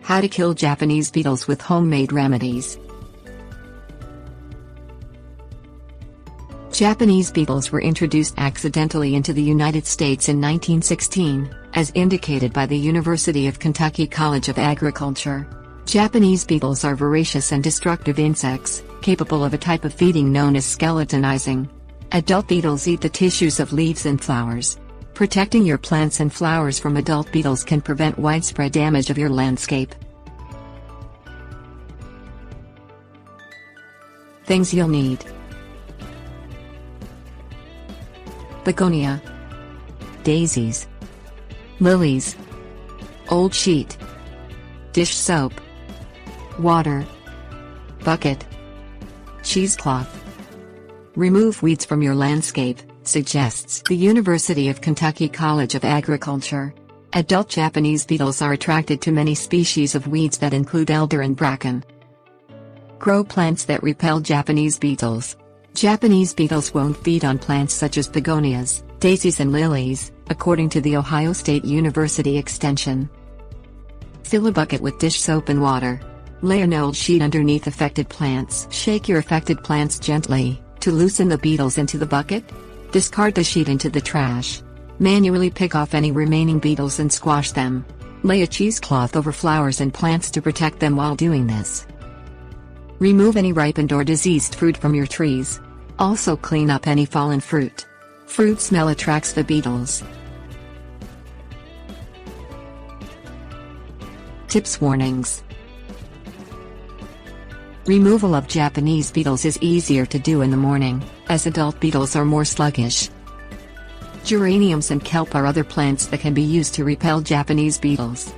How to kill Japanese beetles with homemade remedies. Japanese beetles were introduced accidentally into the United States in 1916, as indicated by the University of Kentucky College of Agriculture. Japanese beetles are voracious and destructive insects, capable of a type of feeding known as skeletonizing. Adult beetles eat the tissues of leaves and flowers. Protecting your plants and flowers from adult beetles can prevent widespread damage of your landscape. Things you'll need: begonia, daisies, lilies, old sheet, dish soap, water, bucket, cheesecloth. Remove weeds from your landscape, suggests the University of Kentucky College of Agriculture. Adult Japanese beetles are attracted to many species of weeds that include elder and bracken. Grow plants that repel Japanese beetles. Japanese beetles won't feed on plants such as begonias, daisies and lilies, according to the Ohio State University Extension. Fill a bucket with dish soap and water. Lay an old sheet underneath affected plants. Shake your affected plants gently to loosen the beetles into the bucket. Discard the sheet into the trash. Manually pick off any remaining beetles and squash them. Lay a cheesecloth over flowers and plants to protect them while doing this. Remove any ripened or diseased fruit from your trees. Also clean up any fallen fruit. Fruit smell attracts the beetles. Tips: warnings. Removal of Japanese beetles is easier to do in the morning, as adult beetles are more sluggish. Geraniums and kelp are other plants that can be used to repel Japanese beetles.